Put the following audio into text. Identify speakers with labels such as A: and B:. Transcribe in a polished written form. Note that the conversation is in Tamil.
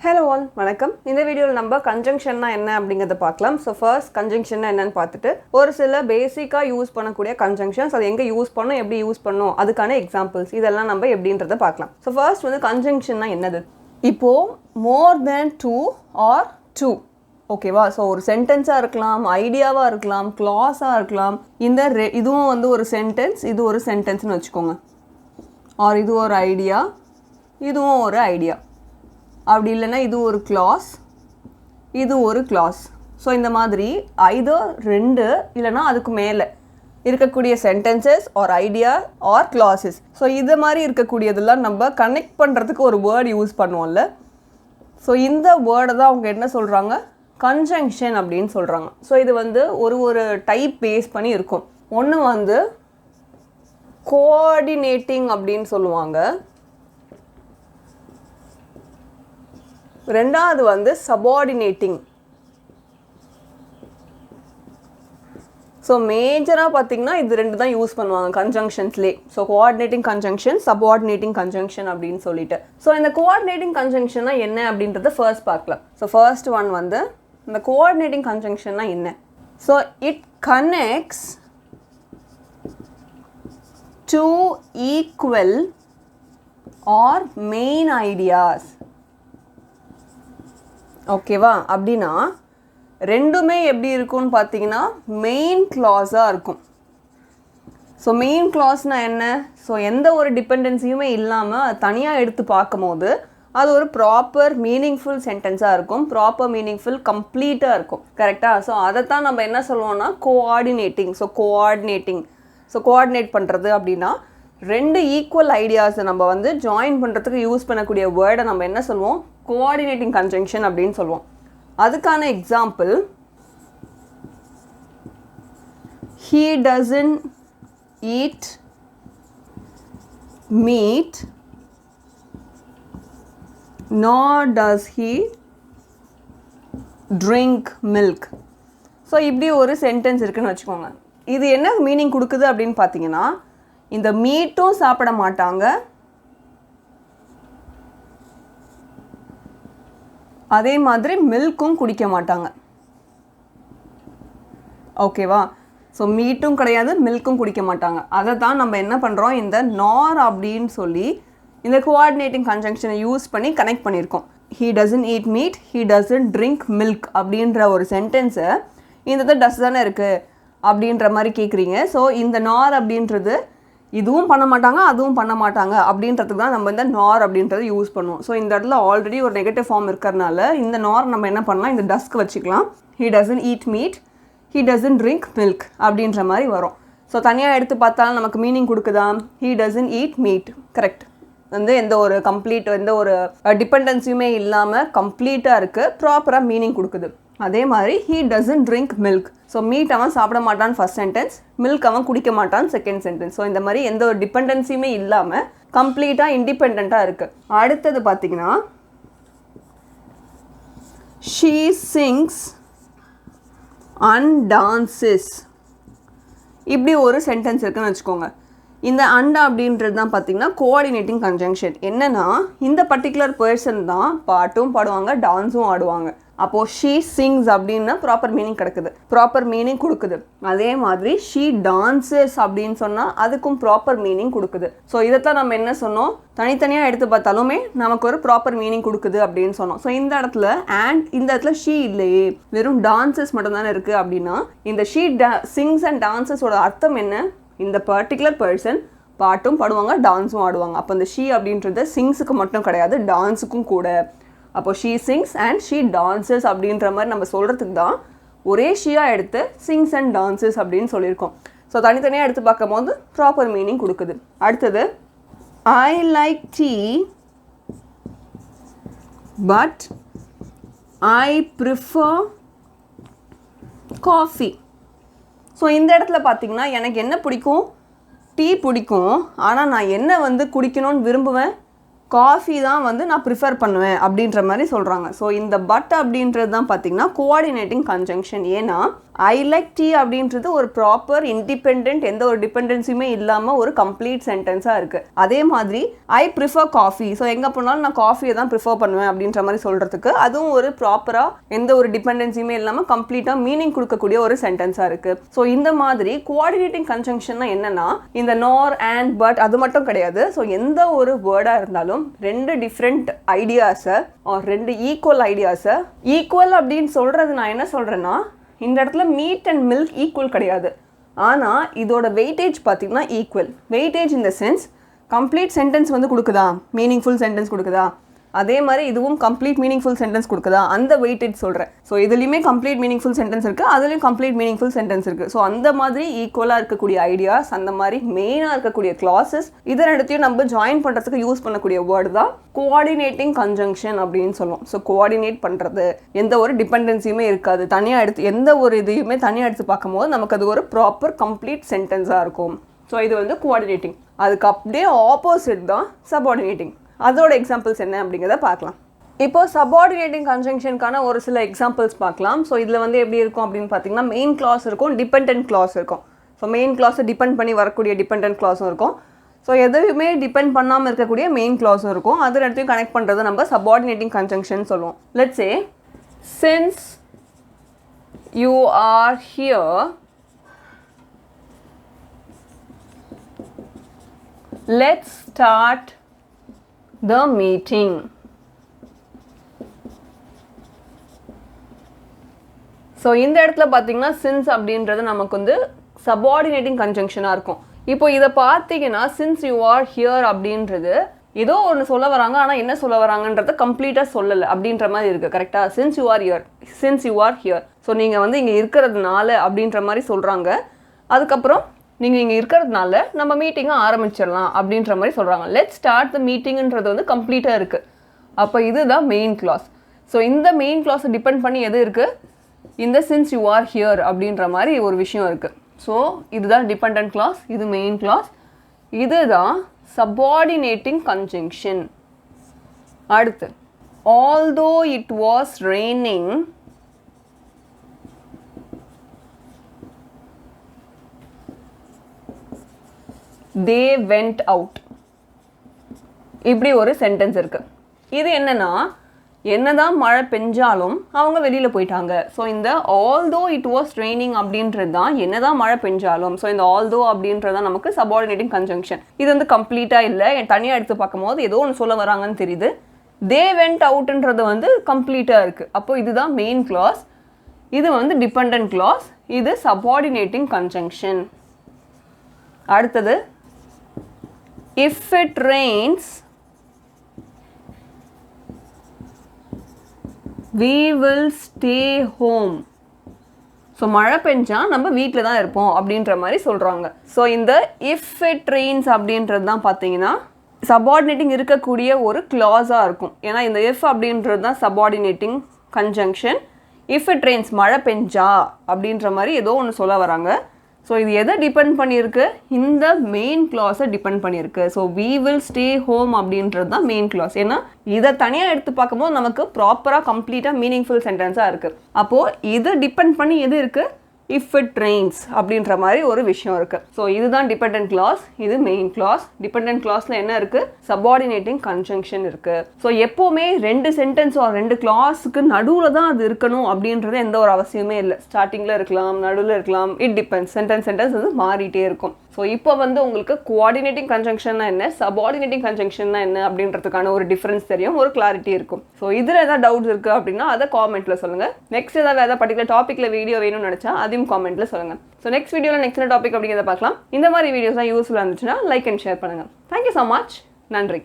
A: Hello all, வணக்கம். இந்த வீடியோல நம்ம கன்ஜங்ஷன்னா என்ன அப்படிங்கறத பார்க்கலாம். So first கன்ஜங்ஷன்னா என்னன்னு பார்த்துட்டு ஒரு சில பேசிக்கா யூஸ் பண்ணக்கூடிய கன்ஜங்ஷன்ஸ் அது எங்க யூஸ் பண்ணனும், எப்படி யூஸ் பண்ணனும், அதுக்கான எக்ஸாம்பிள்ஸ் இதெல்லாம் நம்ம எப்படின்றத பார்க்கலாம். So first வந்து கன்ஜங்ஷன்னா என்னது? இப்போ more than 2 or 2 ஓகேவா? ஸோ ஒரு சென்டென்ஸாக இருக்கலாம், ஐடியாவாக இருக்கலாம், கிளாஸாக இருக்கலாம். இதுவும் வந்து ஒரு சென்டென்ஸ், இது ஒரு சென்டென்ஸ்னு வச்சுக்கோங்க. ஆர் இது ஒரு ஐடியா, இதுவும் ஒரு ஐடியா. அப்படி இல்லைன்னா இது ஒரு கிளாஸ், இது ஒரு கிளாஸ். ஸோ இந்த மாதிரி ஐதர் 2 இல்லைன்னா அதுக்கு மேலே இருக்கக்கூடிய sentences or idea or classes. So இது மாதிரி இருக்கக்கூடியதெல்லாம் நம்ம கனெக்ட் பண்ணுறதுக்கு ஒரு வேர்டு யூஸ் பண்ணுவோம்ல. ஸோ இந்த வேர்டை தான் அவங்க என்ன சொல்கிறாங்க, கன்ஜங்ஷன் அப்படின்னு சொல்கிறாங்க. ஸோ இது வந்து ஒரு டைப் பேஸ் பண்ணி இருக்கும். ஒன்று வந்து கோஆர்டினேட்டிங் அப்படின்னு சொல்லுவாங்க, ரெண்டாவது வந்து சபார்டினேட்டிங். ஸோ மேஜராக பார்த்தீங்கன்னா இது ரெண்டு தான் யூஸ் பண்ணுவாங்க கன்ஜங்ஷன்ஸ்லேயே. So coordinating conjunction, subordinating conjunction அப்படின்னு சொல்லிட்டு. ஸோ இந்த கோஆர்டினேட்டிங் கன்ஜங்ஷன்னா என்ன அப்படின்றத ஃபர்ஸ்ட் பார்க்கலாம். ஸோ ஃபர்ஸ்ட் ஒன் வந்து இந்த கோஆர்டினேட்டிங் கன்ஜங்ஷன்னா என்ன? So it connects two equal or main ideas. ஓகேவா? அப்படின்னா ரெண்டுமே எப்படி இருக்கும்னு பார்த்தீங்கன்னா மெயின் கிளாஸாக இருக்கும். ஸோ மெயின் கிளாஸ்னால் என்ன? ஸோ எந்த ஒரு டிபெண்டன்சியுமே இல்லாமல் அது தனியாக எடுத்து பார்க்கும்போது அது ஒரு ப்ராப்பர் மீனிங்ஃபுல் சென்டென்ஸாக இருக்கும், ப்ராப்பர் மீனிங்ஃபுல் கம்ப்ளீட்டாக இருக்கும். கரெக்டாக? ஸோ அதைத்தான் நம்ம என்ன சொல்லுவோம்னா கோஆர்டினேட்டிங். ஸோ கோஆர்டினேட் பண்ணுறது அப்படின்னா ரெண்டு ஈக்குவல் ஐடியாஸை நம்ம வந்து ஜாயின் பண்ணுறதுக்கு யூஸ் பண்ணக்கூடிய வேர்டை நம்ம என்ன சொல்லுவோம், கோஆர்டினேட்டிங் கன்ஜங்ஷன் அப்படின்னு சொல்லுவோம். அதுக்கான example, he doesn't eat meat nor does he drink milk. So இப்படி ஒரு சென்டென்ஸ் இருக்குன்னு வச்சுக்கோங்க. இது என்ன மீனிங் கொடுக்குது அப்படின்னு பார்த்தீங்கன்னா, இந்த மீட்டும் சாப்பிட மாட்டாங்க, அதே மாதிரி மில்க்கும் குடிக்க மாட்டாங்க. ஓகேவா? ஸோ மீட்டும் கிடையாது, மில்க்கும் குடிக்க மாட்டாங்க. அதை தான் நம்ம என்ன பண்ணுறோம், இந்த நார் அப்படின்னு சொல்லி இந்த கோஆர்டினேட்டிங் கன்ஜங்ஷனை யூஸ் பண்ணி கனெக்ட் பண்ணியிருக்கோம். he doesn't eat meat, he doesn't drink milk அப்படின்ற ஒரு சென்டென்ஸை இந்த டஸ் தானே இருக்குது அப்படின்ற மாதிரி கேட்குறீங்க. ஸோ இந்த நார் அப்படின்றது இதுவும் பண்ண மாட்டாங்க, அதுவும் பண்ண மாட்டாங்க அப்படின்றதுக்கு தான் நம்ம இந்த நார் அப்படின்றத யூஸ் பண்ணுவோம். ஸோ இந்த இடத்துல ஆல்ரெடி ஒரு நெகட்டிவ் ஃபார்ம் இருக்கிறதுனால இந்த நார் நம்ம என்ன பண்ணலாம், இந்த டஸ்க்கு வச்சுக்கலாம். he doesn't eat meat, he doesn't drink milk அப்படின்ற மாதிரி வரும். ஸோ தனியாக எடுத்து பார்த்தாலும் நமக்கு meaning கொடுக்குதா, he doesn't eat meat. Correct. வந்து எந்த ஒரு டிபெண்டன்சியுமே இல்லாமல் கம்ப்ளீட்டாக இருக்குது, ப்ராப்பராக மீனிங் கொடுக்குது. அதே மாதிரி he doesn't drink milk. So meet அவன் சாப்பிட மாட்டான்னு ஃபர்ஸ்ட் சென்டென்ஸ், மில்க் அவன் குடிக்க மாட்டான்னு செகண்ட் சென்டென்ஸ். ஸோ இந்த மாதிரி எந்த ஒரு டிபெண்டன்சியுமே இல்லாமல் கம்ப்ளீட்டாக இண்டிபெண்ட்டாக இருக்குது. அடுத்தது பார்த்தீங்கன்னா, she sings and dances. இப்படி ஒரு சென்டென்ஸ் இருக்குன்னு வச்சுக்கோங்க. இந்த அண்டா அப்படின்றது தான் பார்த்தீங்கன்னா கோஆர்டினேட்டிங் கன்ஜங்ஷன். என்னன்னா இந்த பர்டிகுலர் பர்சன் தான் பாட்டும் பாடுவாங்க, டான்ஸும் ஆடுவாங்க. அப்போது she sings அப்படின்னா ப்ராப்பர் மீனிங் கிடைக்குது, ப்ராப்பர் மீனிங் கொடுக்குது. அதே மாதிரி she dances அப்படின்னு சொன்னால் அதுக்கும் ப்ராப்பர் மீனிங் கொடுக்குது. ஸோ இதைத்தான் நம்ம என்ன சொன்னோம், தனித்தனியாக எடுத்து பார்த்தாலுமே நமக்கு ஒரு ப்ராப்பர் மீனிங் கொடுக்குது அப்படின்னு சொன்னோம். ஸோ இந்த இடத்துல she இல்லையே, வெறும் டான்சஸ் மட்டும்தானே இருக்குது அப்படின்னா இந்த she sings and danceஸோட அர்த்தம் என்ன, இந்த பர்டிகுலர் பர்சன் பாட்டும் பாடுவாங்க, டான்ஸும் ஆடுவாங்க. அப்போ இந்த she அப்படின்றது சிங்ஸுக்கு மட்டும் கிடையாது, டான்ஸுக்கும் கூட. அப்போ she sings and she dances அப்படின்ற மாதிரி நம்ம சொல்கிறதுக்கு தான் ஒரே ஷீயாக எடுத்து sings and dances அப்படின்னு சொல்லியிருக்கோம். ஸோ தனித்தனியாக எடுத்து பார்க்கும் போது ப்ராப்பர் மீனிங் கொடுக்குது. அடுத்தது, I like tea but I prefer coffee. So இந்த இடத்துல பார்த்தீங்கன்னா எனக்கு என்ன பிடிக்கும், டீ பிடிக்கும், ஆனால் நான் என்ன வந்து குடிக்கணும்னு விரும்புவேன், காஃபி தான் வந்து நான் ப்ரிஃபர் பண்ணுவேன் அப்படின்ற மாதிரி சொல்கிறாங்க. ஸோ இந்த பட் அப்படின்றது தான் பார்த்தீங்கன்னா கோஆர்டினேட்டிங் கன்ஜங்ஷன். ஏன்னா ஐ லைக் டீ அப்படின்றது ஒரு ப்ராப்பர் இண்டிபெண்ட், எந்த ஒரு டிபெண்டன்சியுமே இல்லாமல் ஒரு கம்ப்ளீட் சென்டென்ஸாக இருக்குது. அதே மாதிரி ஐ ப்ரிஃபர் காஃபி, ஸோ எங்கே போனாலும் நான் காஃபியை தான் ப்ரிஃபர் பண்ணுவேன் அப்படின்ற மாதிரி சொல்கிறதுக்கு அதுவும் ஒரு ப்ராப்பராக எந்த ஒரு டிபெண்டன்சியுமே இல்லாமல் கம்ப்ளீட்டாக மீனிங் கொடுக்கக்கூடிய ஒரு சென்டென்ஸாக இருக்குது. ஸோ இந்த மாதிரி கோஆர்டினேட்டிங் கன்ஜங்ஷன்னா என்னன்னா இந்த நார் அண்ட் பட் அது மட்டும் கிடையாது. ஸோ எந்த ஒரு வேர்டாக இருந்தாலும் ரெண்டு டிஃப்ரெண்ட் ஐடியாஸை ரெண்டு ஈக்குவல் ஐடியாஸை ஈக்குவல் அப்படின்னு சொல்கிறது நான் என்ன சொல்கிறேன்னா இந்த இடத்துல மீட் அண்ட் மில்க் ஈக்குவல் கிடையாது. ஆனால் இதோட வெயிட்டேஜ் பார்த்தீங்கன்னா equal. Weightage in the sense complete sentence வந்து கொடுக்குதா, மீனிங்ஃபுல் சென்டென்ஸ் கொடுக்குதா, அதே மாதிரி இதுவும் கம்ப்ளீட் மீனிங்ஃபுல் சென்டென்ஸ் கொடுக்குதா, அந்த வெயிட்டேஜ் சொல்கிறேன். ஸோ இதுலேயுமே கம்ப்ளீட் மீனிங்ஃபுல் சென்டென்ஸ் இருக்குது, அதுலேயும் கம்ப்ளீட் மீனிங்ஃபுல் சென்டென்ஸ் இருக்குது. ஸோ அந்த மாதிரி ஈக்குவலாக இருக்கக்கூடிய ஐடியாஸ், அந்த மாதிரி மெயினாக இருக்கக்கூடிய கிளாஸஸ், இதை ரெண்டுத்தையும் நம்ம ஜாயின் பண்ணுறதுக்கு யூஸ் பண்ணக்கூடிய வேர்டு தான் கோஆர்டினேட்டிங் கன்ஜங்ஷன் அப்படின்னு சொல்லுவோம். ஸோ கோஆர்டினேட் பண்ணுறது, எந்த ஒரு டிபெண்டன்சியுமே இருக்காது, தனியாக எடுத்து எந்த ஒரு இதையுமே தனியாக எடுத்து பார்க்கும்போது நமக்கு அது ஒரு ப்ராப்பர் கம்ப்ளீட் சென்டென்ஸாக இருக்கும். ஸோ இது வந்து கோஆர்டினேட்டிங். அதுக்கு அப்படியே ஆப்போசிட் தான் சபார்டினேட்டிங். அதோட எக்ஸாம்பிள்ஸ் என்ன அப்படிங்கிறத பார்க்கலாம். இப்போ சபார்டினேட்டிங் கன்ஜங்ஷனுக்கான ஒரு சில எக்ஸாம்பிள்ஸ் பார்க்கலாம். ஸோ இதில் வந்து எப்படி இருக்கும் அப்படின்னு பார்த்தீங்கன்னா மெயின் கிளாஸ் இருக்கும், டிபெண்டன்ட் கிளாஸ் இருக்கும். ஸோ மெயின் கிளாஸை டிபெண்ட் பண்ணி வரக்கூடிய டிபெண்டன்ட் கிளாஸும் இருக்கும். ஸோ எதுவுமே டிபெண்ட் பண்ணாமல் இருக்கக்கூடிய மெயின் கிளாஸும் இருக்கும். அது ரெண்டுத்தையும் கனெக்ட் பண்ணுறது நம்ம சபார்டினேட்டிங் கன்ஜங்ஷன் சொல்லுவோம். Let's say since you are here let's start the meeting. So இந்த இடத்துல பார்த்தீங்கன்னா சின்ஸ் அப்படின்றது நமக்கு வந்து சபார்டினேட்டிங் கன்ஜங்ஷனாக இருக்கும். இப்போ இதை பார்த்தீங்கன்னா சின்ஸ் யூ ஆர் ஹியர் அப்படின்றது ஏதோ ஒன்று சொல்ல வராங்க, ஆனால் என்ன சொல்ல வராங்கன்றத கம்ப்ளீட்டாக சொல்லலை அப்படின்ற மாதிரி இருக்குது. கரெக்டாக since you are here, since you are here, so நீங்கள் வந்து இங்கே இருக்கிறதுனால அப்படின்ற மாதிரி சொல்கிறாங்க. அதுக்கப்புறம் நீங்கள் இங்கே இருக்கிறதுனால நம்ம மீட்டிங்கை ஆரம்பிச்சிடலாம் அப்படின்ற மாதிரி சொல்கிறாங்க. லெட் ஸ்டார்ட் த மீட்டிங்ன்றது வந்து கம்ப்ளீட்டாக இருக்குது. அப்போ இதுதான் மெயின் கிளாஸ். ஸோ இந்த மெயின் கிளாஸை டிபெண்ட் பண்ணி எது இருக்குது, இந்த சின்ஸ் யூ ஆர் ஹியர் அப்படின்ற மாதிரி ஒரு விஷயம் இருக்குது. ஸோ இதுதான் டிபெண்டன்ட் கிளாஸ், இது மெயின் கிளாஸ், இதுதான் சபார்டினேட்டிங் கன்ஜங்ஷன். அடுத்து although it was raining they went out. இப்படி ஒரு சென்டென்ஸ் இருக்குது. இது என்னன்னா என்னதான் மழை பெஞ்சாலும் அவங்க வெளியில் போயிட்டாங்க. ஸோ இந்த ஆல்தோ இட் வாஸ் ரெய்னிங் அப்படின்றது தான் என்னதான் மழை பெஞ்சாலும். ஸோ இந்த ஆல்தோ அப்படின்றது தான் நமக்கு சபார்டினேட்டிங் கன்ஜங்ஷன். இது வந்து கம்ப்ளீட்டாக இல்லை, தனியாக எடுத்து பார்க்கும்போது ஏதோ ஒன்று சொல்ல வராங்கன்னு தெரியுது. they went outன்றது வந்து கம்ப்ளீட்டாக இருக்குது. அப்போ இதுதான் மெயின் கிளாஸ், இது வந்து டிபெண்டன்ட் கிளாஸ், இது சபார்டினேட்டிங் கன்ஜங்ஷன். அடுத்தது if it rains we will stay home. So மழை பெஞ்சா நம்ம வீட்டில் தான் இருப்போம் அப்படின்ற மாதிரி சொல்கிறாங்க. ஸோ இந்த இஃப் இட் ரெயின்ஸ் அப்படின்றது தான் பார்த்தீங்கன்னா சபார்டினேட்டிங் இருக்கக்கூடிய ஒரு கிளாஸாக இருக்கும். ஏன்னா இந்த இஃப் அப்படின்றது தான் subordinating conjunction. If it Reigns மழை பெஞ்சா அப்படின்ற மாதிரி ஏதோ ஒன்று சொல்ல வராங்க. ஸோ இது எதை டிபெண்ட் பண்ணியிருக்கு, இந்த மெயின் கிளாஸை டிபெண்ட் பண்ணியிருக்கு. So we will stay home அப்படின்றது தான் மெயின் கிளாஸ். ஏன்னா இதை தனியாக எடுத்து பார்க்கும்போது நமக்கு ப்ராப்பராக கம்ப்ளீட்டாக மீனிங்ஃபுல் சென்டென்ஸாக இருக்குது. அப்போது இதை டிபெண்ட் பண்ணி எது இருக்குது, இஃப் இட் ரெயின்ஸ் அப்படின்ற மாதிரி ஒரு விஷயம் இருக்குது. ஸோ இதுதான் டிபெண்டன்ட் கிளாஸ், இது மெயின் கிளாஸ். டிபெண்டன்ட் கிளாஸில் என்ன இருக்குது, சபார்டினேட்டிங் கன்ஜங்ஷன் இருக்குது. ஸோ எப்போவுமே ரெண்டு சென்டென்ஸ் ரெண்டு கிளாஸுக்கு நடுவில் தான் அது இருக்கணும் அப்படின்றது எந்த ஒரு அவசியமே இல்லை. ஸ்டார்டிங்கில் இருக்கலாம், நடுவில் இருக்கலாம், இட் டிபெண்ட்ஸ். சென்டென்ஸ் வந்து மாறிட்டே இருக்கும். ஸோ இப்போ வந்து உங்களுக்கு கோஆர்டினேட்டிங் கன்ஜங்ஷன்னா என்ன, சபார்டினேட்டிங் கன்ஜங்ஷன்னா என்ன அப்படின்றதுக்கான ஒரு டிஃப்ரென்ஸ் தெரியும், ஒரு கிளாரிட்டி இருக்கும். ஸோ இதில் ஏதாவது டவுட்ஸ் இருக்குது அப்படின்னா அதை காமெண்ட்டில் சொல்லுங்கள். நெக்ஸ்ட் ஏதாவது பர்டிகுலர் டாப்பிக்கில் வீடியோ வேணும்னு நினச்சா அதையும் காமெண்ட்டில் சொல்லுங்கள். ஸோ நெக்ஸ்ட் வீடியோவில் நெக்ஸ்ட் டாபிக் அப்படிங்கிறத பார்க்கலாம். இந்த மாதிரி வீடியோஸ்லாம் யூஸ்ஃபுல்லாக இருந்துச்சுன்னா லைக் அண்ட் ஷேர் பண்ணுங்கள். Thank you so much. நன்றி.